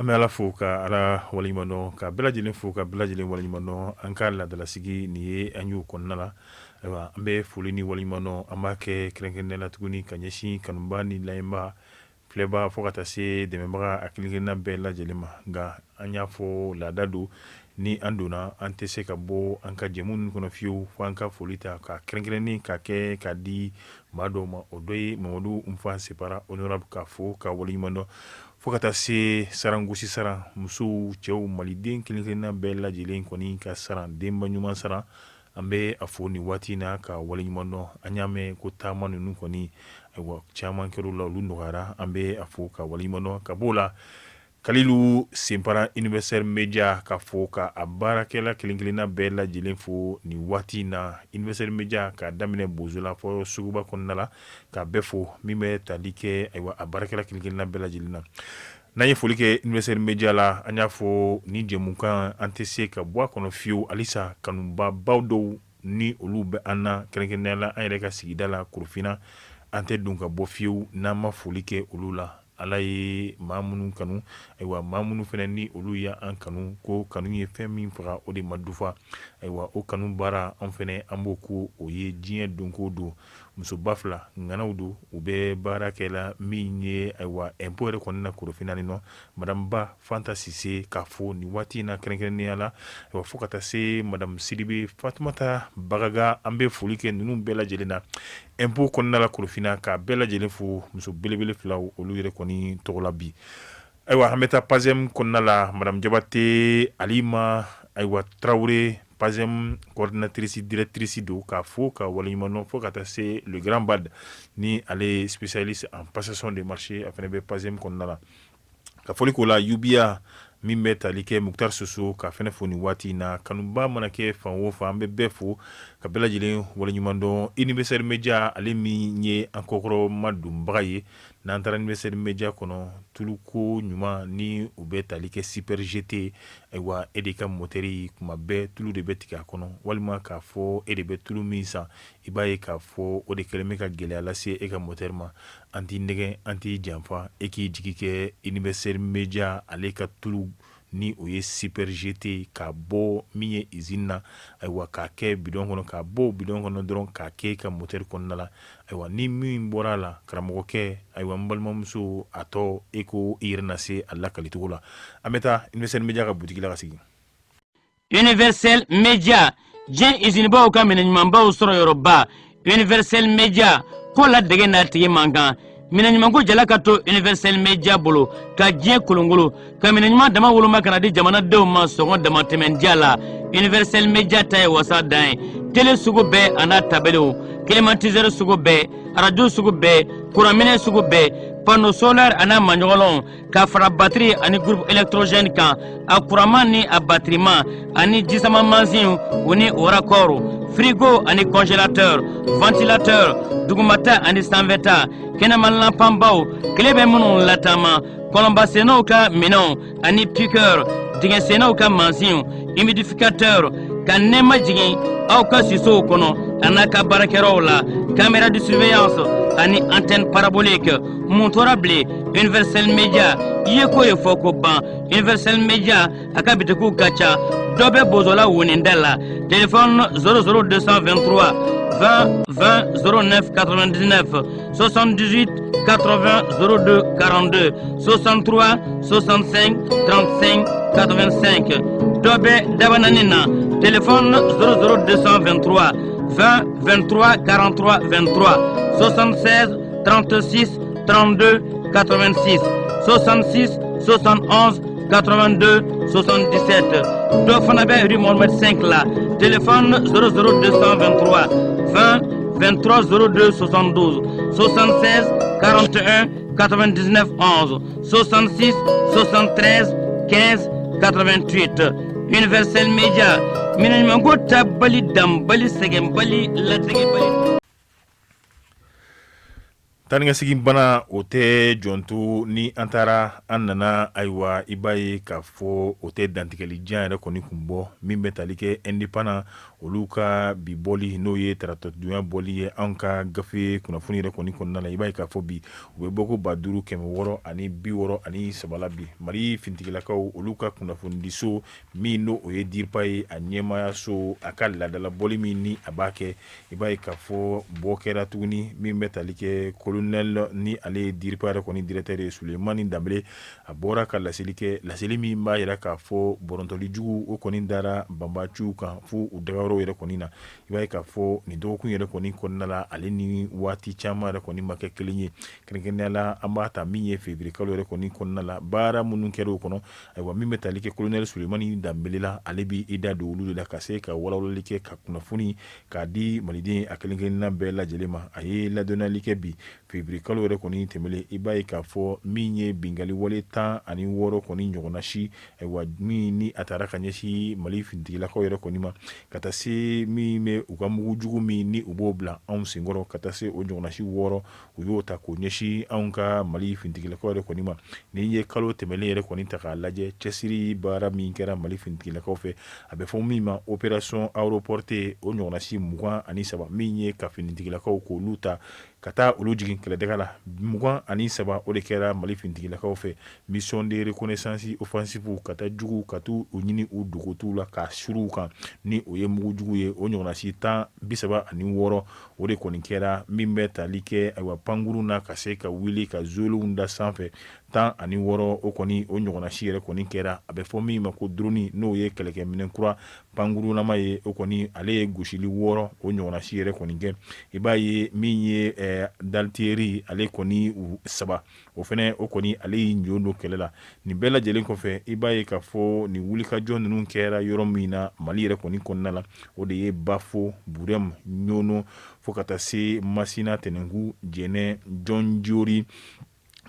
An bɛ Ala fo ka Ala waleɲumandɔn ka bɛɛ lajɛlen fo ka bɛɛ lajɛlen waleɲumandɔn an ka laadalasigi nin ye an y'o kɔnɔna la ayiwa an bɛ foli ni waleɲumandɔn an b'a kɛ kɛrɛnkɛrɛnnen la tuguni ka ɲɛsin kanuba ni layɛnba filɛba fo ka taa se dɛmɛbaga a kelenkelenna bɛɛ lajɛlen ma nka an y'a fɔ laada don ni an donna an tɛ se ka bɔ an ka jɛmu ninnu kɔnɔ fiyewu fo an ka foli ta ka kɛrɛnkɛrɛnnen ka kɛ ka di maa dɔw ma o dɔ ye Mamadu Nfa Separa honorable ka fo ka waleɲumandɔn fo ka taa se sarangosi saran musow cɛw maliden kelenkelenna bɛɛ lajɛlen kɔni ka saran denba ɲuman saran an bɛ a fo nin waati in na ka waleɲumandɔn an y'a mɛn ko taama ninnu kɔni ayiwa caman kɛr'u la olu nɔgɔyara an bɛ a fo ka waleɲumandɔn ka b'o la Kalilu Senpara Universel Media ka fo ka a baarakɛla kelenkelenna bɛɛ lajɛlen fo nin waati in na Universel Media ka daminɛ bozola fɔ suguba kɔnɔna la ka bɛɛ fo min bɛ tali kɛ ayiwa a baarakɛla kelenkelenna bɛɛ lajɛlen na n'an ye foli kɛ Universel Media la an y'a fɔ ni jɛmukan an tɛ se ka bɔ a kɔnɔ fiyewu halisa kanubabaw dɔw ni olu bɛ an na kɛrɛnkɛrɛnnenya la an yɛrɛ ka sigida la Korofina an tɛ don ka bɔ fiyewu n'an ma foli kɛ olu la Ala ye maa minnu kanu ayiwa maa minnu fana ni olu ya an kanu ko kanu ye fɛn min faga o de ma dufa ayiwa o kanu baara an fana an b'o ko o ye diɲɛ donko don musoba fila ŋanaw don u bɛ baara kɛ la min ye ayiwa impôt yɛrɛ kɔni na Korofina nin nɔ madame Ba Fanta Sise k'a fɔ nin waati in na kɛrɛnkɛrɛnnenya la ayiwa fo ka taa se madame Sidibe Fatumata Bagaga an bɛ foli kɛ ninnu bɛɛ lajɛlen na impôt kɔnɔna la Korofina ka bɛɛ lajɛlen fo muso belebele filaw olu yɛrɛ kɔni tɔgɔ la bi ayiwa an bɛ taa PASEM kɔnɔna la madame Jabate Alima ayiwa Tarawele PASEM coordinatrice directrice don k'a fo ka waleɲumandɔn fo ka taa se le grand bad ni ale spécialiste en passation de marché a fana bɛ PASEM kɔnɔna la ka foli k'o la UBA min bɛ tali kɛ Muktar Soso ka fɛnɛ fo nin waati in na kanuba mana kɛ fan o fan an bɛ bɛɛ fo ka bɛɛ lajɛlen waleɲumandɔn Universel Media ale min ye an kɔkɔrɔ madonbaga ye n'an taara Universel Media kɔnɔ tuluko ɲuman ni u bɛ tali kɛ Super GT ayiwa e de ka motɛri kuma bɛɛ tulu de bɛ tigɛ a kɔnɔ walima k'a fɔ e de bɛ tulu min san i b'a ye k'a fɔ o de kɛlen bɛ ka gɛlɛya lase e ka motɛri ma an t'i nɛgɛn an t'i janfa e k'i jigi kɛ Universel Media ale ka tulu ni o ye Super GT ka bɔ min ye usine na ayiwa k'a kɛ bidon kɔnɔ k'a bɔ bidon kɔnɔ dɔrɔn k'a kɛ ka motɛri kɔnɔna la ayiwa ni min bɔra a la karamɔgɔkɛ ayiwa n balimamuso a tɔ e ko i yɛrɛ na se a lakalicogo la an bɛ taa Universel Media ka butigi la ka sigi Universel Media diɲɛ usinibaw ka minɛɲumanbaw sɔrɔ yɔrɔba Universel Media ko la dege n'a tigi man kan minɛɲumanko jala ka to Universel Media bolo ka diɲɛ kolongolo ka minɛɲuman dama woloma kana di jamanadenw ma sɔngɔ dama tɛmɛndiya la Universel Media ta ye wasa dan ye télé sugu bɛɛ a n'a tabelew climatiseur sugu bɛɛ radio sugu bɛɛ kuranminɛ sugu bɛɛ panneau solaire a n'a maɲɔgɔnlɔnw ka fara batterie ani groupe électrogène kan a kuranman ni a batterieman ani jisama mansin o ni o raccord frigo ani congélateur ventilateur dugumata ani sanfɛta kɛnɛmalanpanbaw tile bɛ minnu latama kɔlɔnbasennaw ka minɛnw ani piqueur dingɛsennaw ka mansin humidificateur ka nɛɛma jigin aw ka sisow kɔnɔ a n'a ka baarakɛyɔrɔw la caméra de surveillance ani antenne parabolique mun tora bilen Universel Media i ye ko ye fɔ ko ban Universel Media a ka bitikiw ka ca dɔ bɛ bozola woninda la téléphone 00223 20 20 09 99 78 80 02 42 63 65 35 85 dɔ bɛ dabanani na téléphone 00223 20 23 43 23 76 36 32 86 66 71 82 77 dɔ fana bɛ rue Mohamed 5 la téléphone 00223 20 23 02 72 76 41 99 11 66 73 15 88 Universel Media minɛɲumanko ta bali dan bali sɛgɛn bali ladege bali tani ka segin bana o tɛ jɔnto ni an taara an nana ayiwa i b'a ye k'a fɔ o tɛ dantigɛlijan yɛrɛ kɔni kun bɔ min bɛ tali kɛ indépendant olu ka bi bɔli n'o ye taratɔdunya bɔli ye anw ka gafe kunnafoni yɛrɛ kɔni kɔnɔna la i b'a ye k'a fɔ bi u bɛ bɔ ko 5663 bi mali fintigilakaw olu ka kunnafonidiso min n'o o ye DIRPA ye a ɲɛmayaso a ka laadala bɔli min ni a b'a kɛ i b'a ye k'a fɔ bɔ kɛra tuguni min bɛ tali kɛ colonel ni ale ye DIRPA yɛrɛ kɔni directeur ye Sulemani Danbele a bɔra ka laseli kɛ laseli min b'a yira k'a fɔ bɔrɔntɔli jugu o kɔni dara banbaciw kan fo u dagayɔrɔ yɛrɛ kɔni na i b'a ye k'a fɔ nin dɔgɔkun yɛrɛ kɔni kɔnɔna la ale ni waati caman yɛrɛ kɔni ma kɛ kelen ye kɛrɛnkɛrɛnnenya la an b'a ta min ye février kalo yɛrɛ kɔni kɔnɔna la baara minnu kɛra o kɔnɔ ayiwa min bɛ tali kɛ colonel Sulemani Danbele la ale bi i da don olu de la ka se ka walawalali kɛ ka kunnafoni k'a di maliden a kelen-kelenna bɛɛ lajɛlen ma a ye ladɔnniyali kɛ bi février kalo yɛrɛ kɔni tɛmɛlen i b'a ye k'a fɔ min ye bingali wale 16 kɔni ɲɔgɔnna si ayiwa min ni a taara ka ɲɛsin mali fintigilakaw yɛrɛ kɔni ma ka taa se min bɛ u ka mugu jugu min ni u b'o bila anw senkɔrɔ ka taa se o ɲɔgɔnna si 6 u y'o ta k'o ɲɛsin anw ka mali fintigilakaw yɛrɛ kɔni ma ni ye kalo tɛmɛlen yɛrɛ kɔni ta k'a lajɛ cɛsiri baara min kɛra mali fintigilakaw fɛ a bɛ fɔ min ma opération aéroportée o ɲɔgɔnna si 23 min ye ka finitigilakaw k'olu ta ka taa olu jigin kɛlɛdaga la 23 o de kɛra mali fintigilakaw fɛ mission de reconnaissance offensive ka taa jugu ka t'u ɲini u dogotigiw la ka sur'u kan ni o ye mugu jugu ye o ɲɔgɔnna si 36 o de kɔni kɛra min bɛ tali kɛ ayiwa pankuru na ka se ka wuli ka zolenw da sanfɛ 16 o kɔni o ɲɔgɔnna si yɛrɛ kɔni kɛra a bɛ fɔ min ma ko drone n'o ye kɛlɛkɛminɛ kura pankurunama ye o kɔni ale ye gosili 6 o ɲɔgɔnna si yɛrɛ kɔni kɛ i b'a ye min ye dalteri ale kɔni 3 o fɛnɛ o kɔni ale y'i ɲɔ don kɛlɛ la nin bɛɛ lajɛlen kɔfɛ i b'a ye k'a fɔ nin wulikajɔ ninnu kɛra yɔrɔ min na mali yɛrɛ kɔni kɔnɔna la o de ye Bafo Burem Ɲono fo ka taa se Masina Tɛnɛnku Jɛnɛ Jɔnjori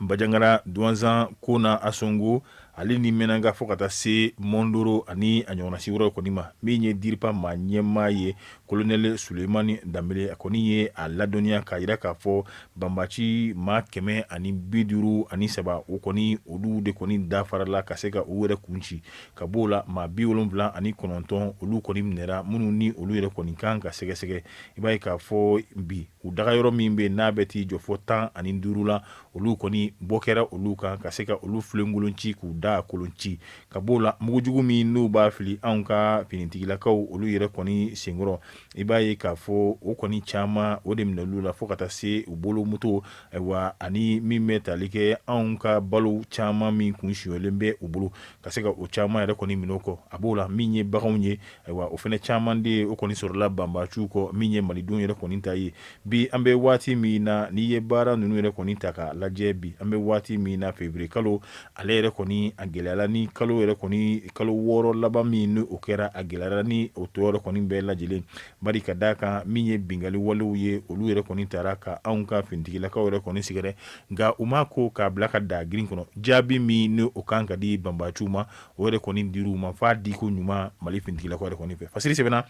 Bajangara Duanzan Kona Asongo ale ni mɛnanga fo ka taa se Mondoro ani a ɲɔgɔnna si wɛrɛw kɔni ma min ye DIRPA maa ɲɛmaa ye colonel Sulemani Danbele a kɔni ye a ladɔnniya k'a jira k'a fɔ banbaci maa 153 o kɔni olu de kɔni dafarala ka se ka u yɛrɛ kunci ka b'o la maa 79 olu kɔni minɛra minnu ni olu yɛrɛ kɔni kan ka sɛgɛsɛgɛ i b'a ye k'a fɔ bi u dagayɔrɔ min bɛ n'a bɛ t'i jɔ fɔ 15 la olu kɔni bɔ kɛra olu kan ka se ka olu filenkolon ci k'u da kolon ci ka b'o la mugujugu min n'u b'a fili anw ka finitigilakaw olu yɛrɛ kɔni senkɔrɔ i b'a ye k'a fɔ o kɔni caman o de minɛ olu la fo ka taa se u bolo moto ayiwa ani min bɛ tali kɛ anw ka balo caman min kun siyɔlen bɛ u bolo ka se ka o caman yɛrɛ kɔni minɛ o kɔ a b'o la min ye baganw ye ayiwa o fɛnɛ caman de o kɔni sɔrɔla banbaciw kɔ min ye malidenw yɛrɛ kɔni ta ye bi an bɛ waati min na n'i ye baara ninnu yɛrɛ kɔni ta k'a lajɛ bi an bɛ waati min na février kalo ale yɛrɛ kɔni a gɛlɛyala ni kalo yɛrɛ kɔni kalo 6 laban min ni o kɛra a gɛlɛyara ni o tɔ yɛrɛ kɔni bɛɛ lajɛlen bari ka d'a kan min ye bingali walew ye olu yɛrɛ kɔni taara ka anw ka finitigilakaw yɛrɛ kɔni sigɛrɛ nka u ma ko k'a bila ka da girin kɔnɔ jaabi min ni o kan ka di banbaciw ma o yɛrɛ kɔni dir'u ma f'a diko ɲuman mali finitigilakaw yɛrɛ kɔni fɛ fasiri sɛbɛnna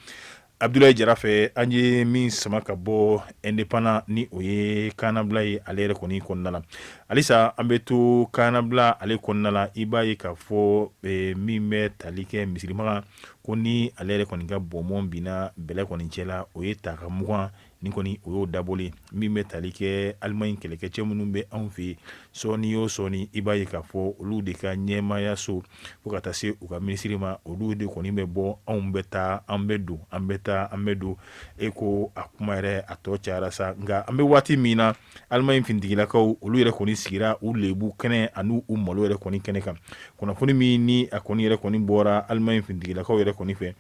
Abdoulaye Jara fɛ an ye min sama ka bɔ indépendant ni o ye kanabila ye ale yɛrɛ kɔni kɔnɔna la halisa an bɛ to kanabila ale kɔnɔna la i b'a ye k'a fɔ min bɛ tali kɛ misirimaga ko ni ale yɛrɛ kɔni ka bɔnbɔn binna bɛlɛ kɔni cɛ la o ye taka 20 ni kɔni o y'o dabɔlen min bɛ tali kɛ Alimaɲi kɛlɛkɛcɛ minnu bɛ anw fɛ yen sɔɔni o sɔɔni i b'a ye k'a fɔ olu de ka ɲɛmayaso fo ka taa se u ka minisiri ma olu de kɔni bɛ bɔ anw bɛ taa an bɛ don an bɛ taa an bɛ don e ko a kuma yɛrɛ a tɔ cayara sa nka an bɛ waati min na Alimaɲi finitigilakaw olu yɛrɛ kɔni sigira u lebu kɛnɛ ani u malo yɛrɛ kɔni kɛnɛ kan kunnafoni min ni a kɔni yɛrɛ kɔni bɔra Alimaɲi finitigilakaw yɛrɛ kɔni fɛ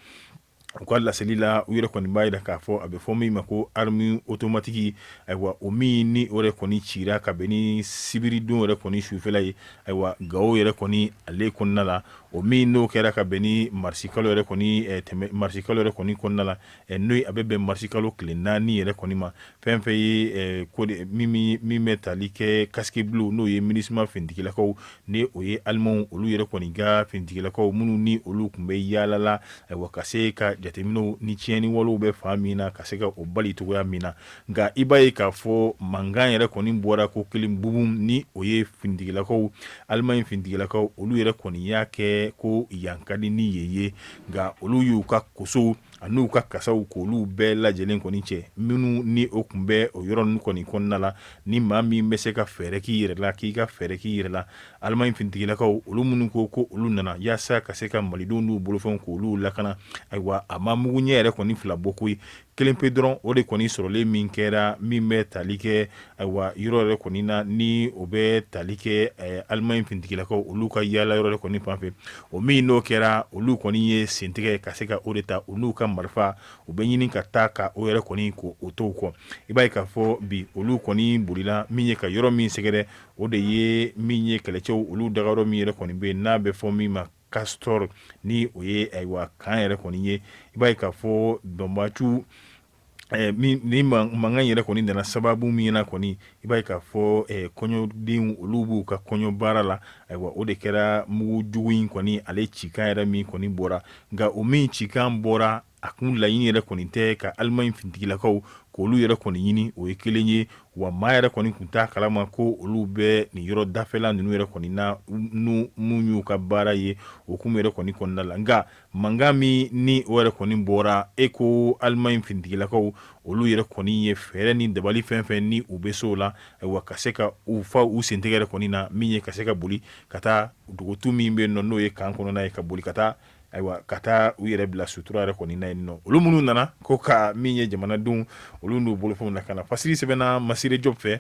u ka laseli la u yɛrɛ kɔni b'a jira k'a fɔ a bɛ fɔ min ma ko arme automatique ayiwa o min ni o yɛrɛ kɔni cira ka bɛn ni sibiridon yɛrɛ kɔni sufɛla ye ayiwa Gawo yɛrɛ kɔni ale kɔnɔna la o min n'o kɛra ka bɛn ni marisikalo yɛrɛ kɔni marisikalo yɛrɛ kɔni kɔnɔna la n'o a bɛ bɛn marisikalo tile 4 yɛrɛ kɔni ma fɛn fɛn ye ko min bɛ tali kɛ casque bleu n'o ye MINUSMA finitigilakaw ni o ye alimanw olu yɛrɛ kɔni ka finitigilakaw minnu ni olu tun bɛ yaala la ayiwa ka se ka jateminɛw ni tiɲɛni walew bɛ fan min na ka se ka o bali cogoya min na nka i b'a ye k'a fɔ mankan yɛrɛ kɔni bɔra ko kelen bubum ni o ye finitigilakaw Alimaɲi finitigilakaw olu yɛrɛ kɔni y'a kɛ ko yan ka di ni ye nka olu y'u ka koso n'u ka kasaw k'olu bɛɛ lajɛlen kɔni cɛ minnu ni o kun bɛ o yɔrɔ ninnu kɔni kɔnɔna la ni maa min bɛ se ka fɛɛrɛ k'i yɛrɛ la k'i ka fɛɛrɛ k'i yɛrɛ la Allemagne finitigilakaw olu minnu ko olu nana yaasa ka se ka malidenw n'u bolofɛnw k'olu lakana ayiwa a ma mugu ɲɛ yɛrɛ kɔni fila bɔ koyi kelen pe dɔrɔn o de kɔni sɔrɔlen min kɛra min bɛ tali kɛ ayiwa yɔrɔ yɛrɛ kɔni na ni o bɛ tali kɛ Allemagne finitigilakaw olu ka yaala yɔrɔ yɛrɛ kɔni fanfɛ o min n'o kɛra olu kɔni ye sentigɛ ka se ka o de ta olu ka marifa u bɛ ɲini ka taa ka o yɛrɛ kɔni ko o t'o kɔ i b'a ye k'a fɔ bi olu kɔni bolila min ye ka yɔrɔ min sɛgɛrɛ o de ye min ye kɛlɛcɛw olu dagayɔrɔ min yɛrɛ kɔni bɛ yen n'a bɛ fɔ min ma Castor ni o ye ayiwa kan yɛrɛ kɔni ye i b'a ye k'a fɔ Banbacu ni mankan yɛrɛ kɔni nana sababu min na kɔni i b'a ye k'a fɔ kɔɲɔdenw olu b'u ka kɔɲɔ baara la ayiwa o de kɛra mugu jugu in kɔni ale cikan yɛrɛ min kɔni bɔra nka o min cikan bɔra a kun laɲini yɛrɛ kɔni tɛ ka Allemagne finitigilakaw k'olu yɛrɛ kɔni ɲini o ye kelen ye wa maa yɛrɛ kɔni kun t'a kalama ko olu bɛ nin yɔrɔ dafɛla ninnu yɛrɛ kɔni na mun y'u ka baara ye o kun yɛrɛ kɔni kɔnɔna la nka mankan min ni o yɛrɛ kɔni bɔra ko Allemagne finitigilakaw olu yɛrɛ kɔni ye fɛɛrɛ ni dabali fɛn fɛn ni u bɛ so la ayiwa ka se ka u fa u sentigɛ yɛrɛ kɔni na min ye ka se ka boli ka taa dugutu min bɛ yen nɔ n'o ye kan kɔnɔna ye ka boli ka taa ayiwa ka taa u yɛrɛ bila sutura yɛrɛ kɔni na yen nɔ olu minnu nana ko ka min ye jamanadenw olu n'u bolofɛnw na ka na fasiri sɛbɛnna Masire Diop fɛ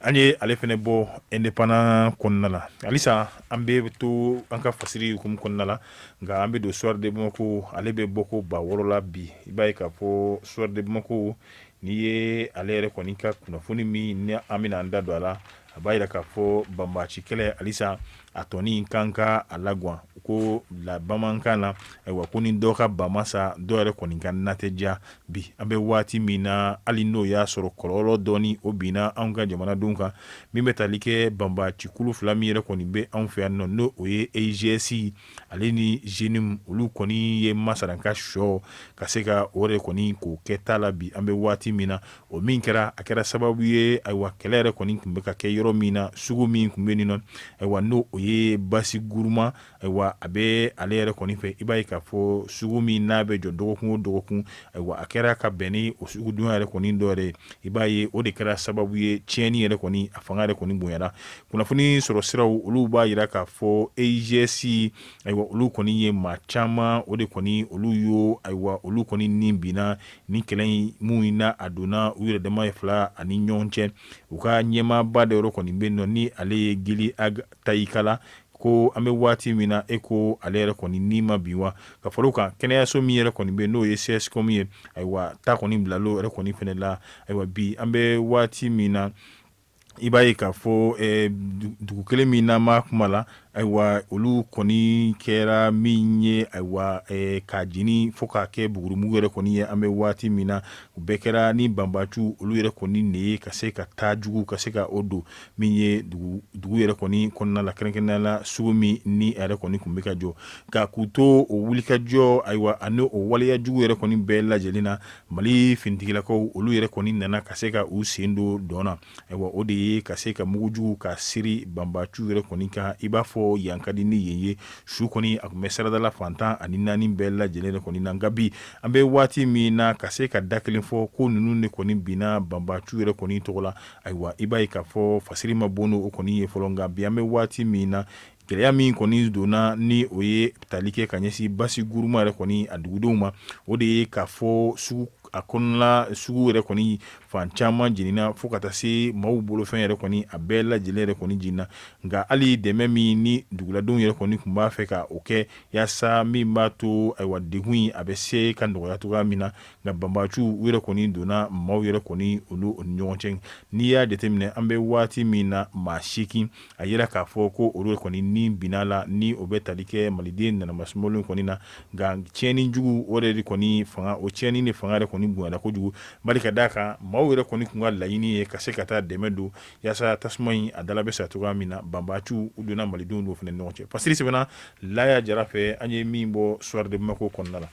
an ye ale fɛnɛ bɔ indépendant kɔnɔna la halisa an bɛ to an ka fasiri hukumu kɔnɔna la nka an bɛ don soir de Bamako ale bɛ bɔ ko 6 la bi i b'a ye k'a fɔ soir de Bamako n'i ye ale yɛrɛ kɔni ka kunnafoni min ni an bɛna an da don a la a b'a jira k'a fɔ banbaci kɛlɛ halisa a tɔni kan ka a lagwan ko la bamanankan na ayiwa ko ni dɔ ka bamasa dɔ yɛrɛ kɔni ka natɛja bi an bɛ waati min na hali n'o y'a sɔrɔ kɔlɔlɔ dɔɔni o binna anw ka jamanadenw kan min bɛ tali kɛ banbacikulu fila min yɛrɛ kɔni bɛ anw fɛ yan nɔ n'o o ye AGS ale ni JENIM olu kɔni ye masaranka sɔ ka se ka o de kɔni k'o kɛ ta la bi an bɛ waati min na o min kɛra a kɛra sababu ye ayiwa kɛlɛ yɛrɛ kɔni tun bɛ ka kɛ yɔrɔ min na sugu min tun bɛ nin nɔ ayiwa n'o o ye basi guruma ayiwa a bɛ ale yɛrɛ kɔni fɛ i b'a ye k'a fɔ sugu min n'a bɛ jɔ dɔgɔkun o dɔgɔkun ayiwa a kɛra ka bɛn ni o sugudon yɛrɛ kɔni dɔ yɛrɛ i b'a ye o de kɛra sababu ye tiɲɛni yɛrɛ kɔni a fanga yɛrɛ kɔni bonyana kunnafoni sɔrɔ siraw olu b'a jira k'a fɔ AGS ayiwa olu kɔni ye maa caman o de kɔni olu y'o ayiwa olu kɔni ni binna ni kɛlɛ in mun na a donna u yɛrɛ dama ye fila ani ɲɔgɔn cɛ u ka ɲɛmaaba dɔ yɔrɔ kɔni bɛ yen nɔ ni ale ye Gili Tayikala ko an bɛ waati min na ko ale yɛrɛ kɔni ni ma bin wa ka fara o kan kɛnɛyaso min yɛrɛ kɔni bɛ n'o ye CSCOM ye ayiwa ta kɔni bilalo yɛrɛ kɔni fɛnɛ la ayiwa bi an bɛ waati min na i b'a ye k'a fɔ dugu kelen min na ma kuma la ayiwa olu kɔni kɛra min ye ayiwa k'a jeni fo k'a kɛ bugurumugu yɛrɛ kɔni ye an bɛ waati min na u bɛɛ kɛra ni banbacu olu yɛrɛ kɔni ne ye ka se ka taa jugu ka se ka o don min ye dugu yɛrɛ kɔni kɔnɔna la kɛrɛnkɛrɛnnenya la sugu min ni a yɛrɛ kɔni kun bɛ ka jɔ ka k'u to o wulikajɔ ayiwa ani o waleya jugu yɛrɛ kɔni bɛɛ lajɛlen na Mali finitigilakaw olu yɛrɛ kɔni nana ka se ka u sen don dɔn na ayiwa o de ye ka se ka mugujugu ka siri banbacu yɛrɛ kɔni kan i b'a fɔ yan ka di ni yen ye su kɔni a kun bɛ siradala fantan ani naani bɛɛ lajɛlen de kɔni na nka bi an bɛ waati min na ka se ka da kelen fɔ ko ninnu de kɔni binna banbacu yɛrɛ kɔni tɔgɔ la ayiwa i b'a ye k'a fɔ fasiri ma bon o kɔni ye fɔlɔ nka bi an bɛ waati min na gɛlɛya min kɔni donna ni o ye tali kɛ ka ɲɛsin basi guruma yɛrɛ kɔni a dugudenw ma o de ye k'a fɔ sugu a kɔnɔna sugu yɛrɛ kɔni fan caman jenina fo ka taa se maaw bolofɛn yɛrɛ kɔni a bɛɛ lajɛlen yɛrɛ kɔni jenina nka hali dɛmɛ min ni duguladenw yɛrɛ kɔni tun b'a fɛ ka o kɛ yaasa min b'a to ayiwa degun in a bɛ se ka nɔgɔya cogoya min na nka banbacu u yɛrɛ kɔni donna maaw yɛrɛ kɔni olu ni ɲɔgɔn cɛ n'i y'a jateminɛ an bɛ waati min na maa 8 a yira k'a fɔ ko olu kɔni ni binna la ni o bɛ tali kɛ maliden nanamasimɔlen kɔni na nka tiɲɛni jugu o de kɔni fanga o tiɲɛni de fanga yɛrɛ kɔni bonyana kojugu bari ka d'a kan maaw yɛrɛ kɔni kun ka laɲini ye ka se ka taa dɛmɛ don yaasa tasuma in a dala bɛ sa cogoya min na banbacu u donna malidenw dɔw fana ni ɲɔgɔn cɛ pasiri sɛbɛnna Laya Jara fɛ an ye min bɔ soir de Bamako kɔnɔna la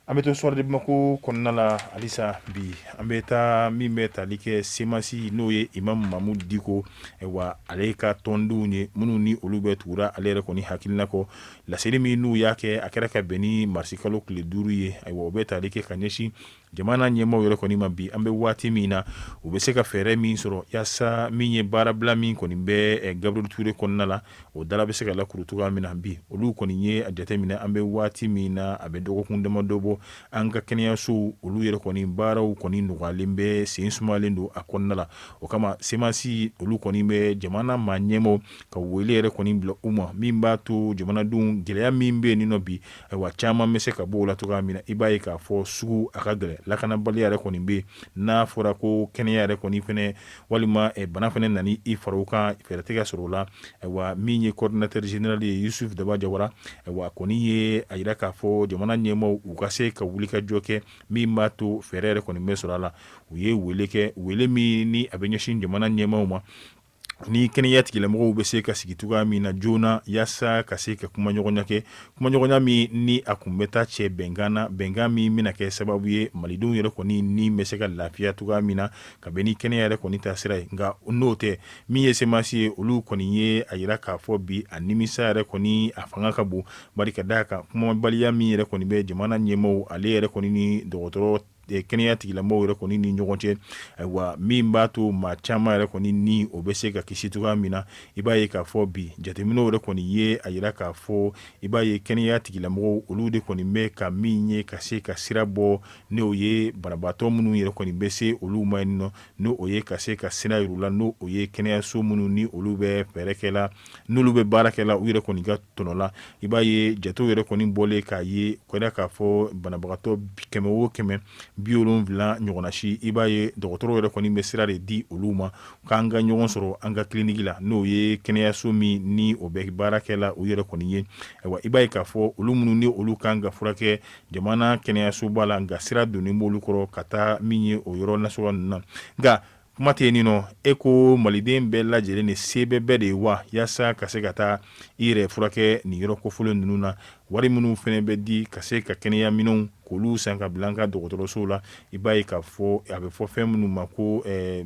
an bɛ to soir de Bamako kɔnɔna la halisa bi an bɛ taa min bɛ tali kɛ semasi n'o ye Imam Mamudu Diko wa ale ka tɔndenw ye minnu ni olu bɛ tugura ale yɛrɛ kɔni hakilina kɔ laseli min n'u y'a kɛ a kɛra ka bɛn ni marisi kalo tile 5 ye ayiwa o bɛ tali kɛ ka ɲɛsin jamana ɲɛmaaw yɛrɛ kɔni ma bi an bɛ waati min na u bɛ se ka fɛɛrɛ min sɔrɔ yaasa min ye baarabila min kɔni bɛ Gabriel Ture kɔnɔna la o dala bɛ se ka lakuru cogoya min na bi olu kɔni ye a jateminɛ an bɛ waati min na a bɛ dɔgɔkun damadɔ bɔ an ka kɛnɛyasow olu yɛrɛ kɔni baaraw kɔni nɔgɔyalen bɛ sen sumalen don a kɔnɔna la o kama semasi olu kɔni bɛ jamana maa ɲɛmaaw ka wele yɛrɛ kɔni bila u ma min b'a to jamanadenw gɛlɛya min bɛ yen nɔ bi ayiwa caman bɛ se ka bɔ o la cogoya min na i b'a ye k'a fɔ sugu a ka gɛlɛn lakanabali yɛrɛ kɔni bɛ n'a fɔra ko kɛnɛya yɛrɛ kɔni fɛnɛ walima bana fɛnɛ nani i fara o kan fɛɛrɛ tɛ ka sɔrɔ o la ayiwa min ye coordinateur général ye Yusuf Daba Jawara ayiwa kɔni ye a yira k'a fɔ jamana ɲɛmaaw u ka se ka wuli ka jɔ kɛ min b'a to fɛɛrɛ yɛrɛ kɔni bɛ sɔrɔ a la u ye wele kɛ wele min ni a bɛ ɲɛsin jamana ɲɛmaaw ma ni kɛnɛya tigilamɔgɔw bɛ se ka sigi cogoya min na joona yaasa ka se ka kumaɲɔgɔnya kɛ kumaɲɔgɔnya min ni a kun bɛ taa cɛ bɛnkan na bɛnkan min bɛna kɛ sababu ye malidenw yɛrɛ kɔni ni bɛ se ka lafiya cogoya min na ka bɛn ni kɛnɛya yɛrɛ kɔni ta sira ye nka n'o tɛ min ye semasi ye olu kɔni ye a yira k'a fɔ bi a nimisa yɛrɛ kɔni a fanga ka bon bari ka d'a kan kumabaliya min yɛrɛ kɔni bɛ jamana ɲɛmaaw ale yɛrɛ kɔni ni dɔgɔtɔrɔ kɛnɛya tigilamɔgɔw yɛrɛ kɔni ni ɲɔgɔn cɛ ayiwa min b'a to maa caman yɛrɛ kɔni ni o bɛ se ka kisi cogoya min na i b'a ye k'a fɔ bi jateminɛw yɛrɛ kɔni ye a yira k'a fɔ i b'a ye kɛnɛya tigilamɔgɔw olu de kɔni bɛ ka min ye ka se ka sira bɔ n'o ye banabaatɔ minnu yɛrɛ kɔni bɛ se olu ma yen nɔ n'o o ye ka se ka sira yir'u la n'o o ye kɛnɛyaso minnu ni olu bɛ fɛɛrɛ kɛla n'olu bɛ baara kɛla u yɛrɛ kɔni ka tɔnɔ la i b'a ye jatew yɛrɛ kɔni bɔlen k'a ye kɔrɔ k'a fɔ banabagatɔ 100 o 100 70 ɲɔgɔnna si i b'a ye dɔgɔtɔrɔw yɛrɛ kɔni bɛ sira de di olu ma k'an ka ɲɔgɔn sɔrɔ an ka kiliniki la n'o ye kɛnɛyaso min ni o bɛ baarakɛla u yɛrɛ kɔni ye ayiwa i b'a ye k'a fɔ olu minnu ni olu kan ka furakɛ jamana kɛnɛyasoba la nka sira donnen b'olu kɔrɔ ka taa min ye o yɔrɔ nasuguya ninnu na nka kuma tɛ yen nɔ e ko maliden bɛɛ lajɛlen de se bɛ bɛɛ de ye wa yaasa ka se ka taa i yɛrɛ furakɛ nin yɔrɔ kofɔlen ninnu na wari minnu fɛnɛ bɛ di ka se ka kɛnɛya minɛnw k'olu san ka bila an ka dɔgɔtɔrɔsow la i b'a ye k'a fɔ a bɛ fɔ fɛn minnu ma ko a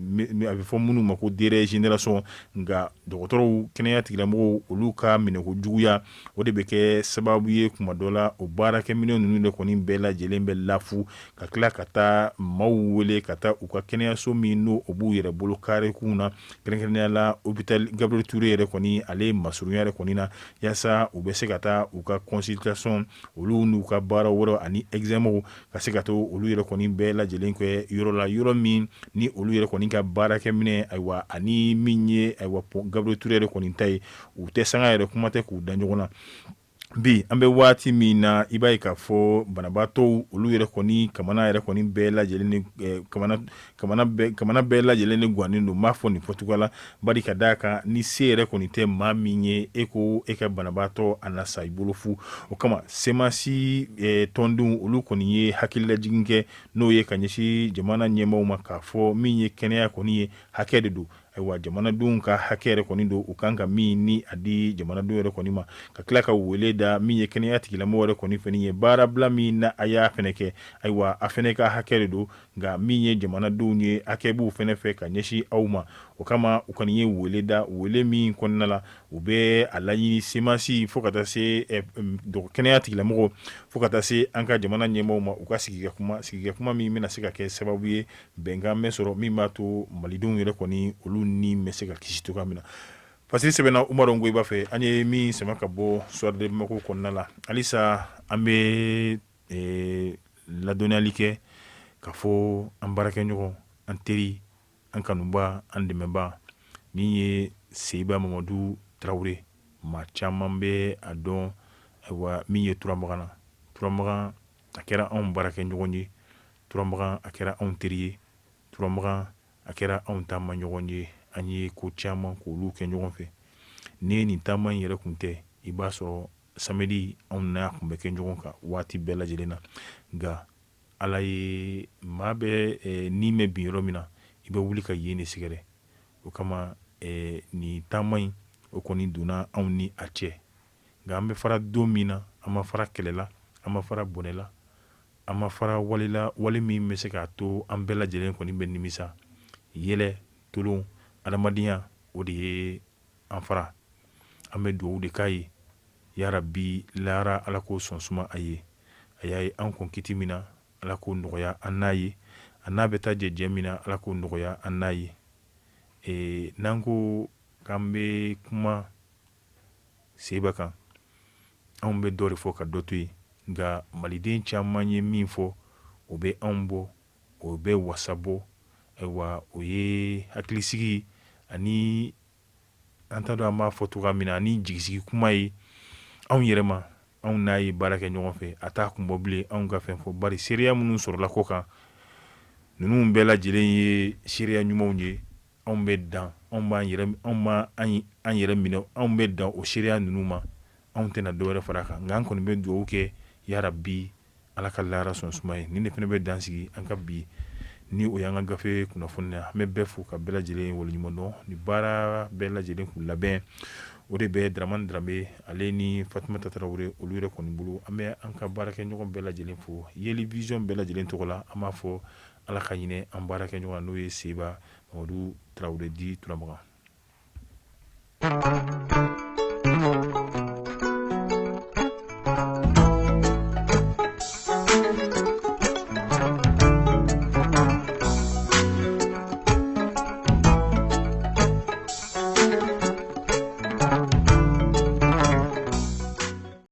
bɛ fɔ minnu ma ko dérégénération nka dɔgɔtɔrɔw kɛnɛya tigilamɔgɔw olu ka minɛko juguya o de bɛ kɛ sababu ye kuma dɔ la o baarakɛminɛn ninnu de kɔni bɛɛ lajɛlen bɛ lafu ka tila ka taa maaw wele ka taa u ka kɛnɛyaso min n'o o b'u yɛrɛ bolo karekunw na kɛrɛnkɛrɛnnenya la hôpital Gabriel Ture yɛrɛ kɔni ale masurunya yɛrɛ kɔni na yaasa u bɛ se ka taa u ka consultation olu n'u ka baara wɛrɛw ani examen ka se ka to olu yɛrɛ kɔni bɛɛ lajɛlen kɛ yɔrɔ la yɔrɔ min ni olu yɛrɛ kɔni ka baarakɛminɛ ayiwa ani min ye ayiwa Gabriel Ture yɛrɛ kɔni ta ye u tɛ sanga yɛrɛ kuma tɛ k'u da ɲɔgɔn na bi an bɛ waati min na i b'a ye k'a fɔ banabaatɔw olu yɛrɛ kɔni kamana yɛrɛ kɔni bɛɛ lajɛlen ni kamana bɛɛ lajɛlen ni gannen don m'a fɔ nin fɔcogoya la bari ka d'a kan ni se yɛrɛ kɔni tɛ maa min ye e ko e ka banabaatɔ a na sa i bolo fu o kama semasi tɔndenw olu kɔni ye hakililajigin kɛ n'o ye ka ɲɛsin jamana ɲɛmaaw ma k'a fɔ min ye kɛnɛya kɔni ye hakɛ de don ayiwa jamanadenw ka hakɛ yɛrɛ kɔni don u kan ka min ni a di jamanadenw yɛrɛ kɔni ma ka tila ka wele da min ye kɛnɛya tigilamɔgɔ yɛrɛ kɔni fɛnɛ ye baarabila min na a y'a fɛnɛ kɛ ayiwa a fɛnɛ ka hakɛ de don nka min ye jamanadenw ye hakɛ b'u fɛnɛ fɛ ka ɲɛsin aw ma o kama u kɔni ye wele da wele min kɔnɔna la u bɛ a laɲini semasi fo ka taa se kɛnɛya tigilamɔgɔ fo ka taa se an ka jamana ɲɛmaaw ma u ka sigikɛ kuma min bɛna se ka kɛ sababu ye bɛnkan bɛ sɔrɔ min b'a to malidenw yɛrɛ kɔni olu ni bɛ se ka kisi cogoya min na fasiri sɛbɛnna Umaru Ngoyiba fɛ an ye min sama ka bɔ soir de Bamako kɔnɔna la halisa an bɛ ladɔnniyali kɛ ka fɔ an baarakɛɲɔgɔn an teri an kanuba an dɛmɛba min ye Seyiba Mamadu Tarawele maa caman bɛ a dɔn ayiwa min ye Turamagan a kɛra anw baarakɛɲɔgɔn ye Turamagan a kɛra anw teri ye Turamagan a kɛra anw taama ɲɔgɔn ye an ye ko caman k'olu kɛ ɲɔgɔn fɛ ni nin taama in yɛrɛ kun tɛ i b'a sɔrɔ samedi anw n'a kun bɛ kɛ ɲɔgɔn kan waati bɛɛ lajɛlen na nka ala ye maa bɛ ni mɛ bin yɔrɔ min na i bɛ wuli ka yen de sɛgɛrɛ o kama nin taama in o kɔni donna anw ni a cɛ nka an bɛ fara don min na an ma fara kɛlɛ la an ma fara bɔnɛ la an ma fara walila wali min bɛ se k'a to an bɛɛ lajɛlen kɔni bɛ nimisa yɛlɛ tolon adamadenya o de ye an fara an bɛ dugawu de k'a ye yarabi lara ala k'o sɔn suma a ye a y'a ye an kun kiti min na ala k'o nɔgɔya an n'a ye a n'a bɛ taa jɛjɛ min na ala k'o nɔgɔya an n'a ye n'an ko k'an bɛ kuma seba kan anw bɛ dɔ de fɔ ka dɔ to yen nka maliden caman ye min fɔ o bɛ anw bɔ o bɛ wasa bɔ ayiwa o ye hakilisigi ani an t'a dɔn an b'a fɔ cogoya min na ani jigisigi kuma ye anw yɛrɛ ma anw n'a ye baara kɛ ɲɔgɔn fɛ a t'a kun bɔ bilen anw ka fɛn fɔ bari seereya minnu sɔrɔla ko kan ninnu bɛɛ lajɛlen ye seereya ɲumanw ye anw bɛ dan anw yɛrɛ minɛ anw bɛ dan o seereya ninnu ma anw tɛna dɔwɛrɛ fara a kan nka an kɔni bɛ dugawu kɛ yarabi ala ka layara sɔn suma ye nin de fana bɛ dan sigi an ka bi ni o y'an ka gafe kunnafoniya an bɛ bɛɛ fo ka bɛɛ lajɛlen waleɲuman dɔn ni baara bɛɛ lajɛlen k'u labɛn o de bɛ Daramani Daramɛ ale ni Fatumata Tarawele olu yɛrɛ kɔni bolo an bɛ an ka baarakɛ ɲɔgɔn bɛɛ lajɛlen fo Yeli Vision bɛɛ lajɛlen tɔgɔ la an b'a fɔ ala ka ɲinɛ an baarakɛ ɲɔgɔn n'o ye Seba Mamadu Tarawele di Turamagan.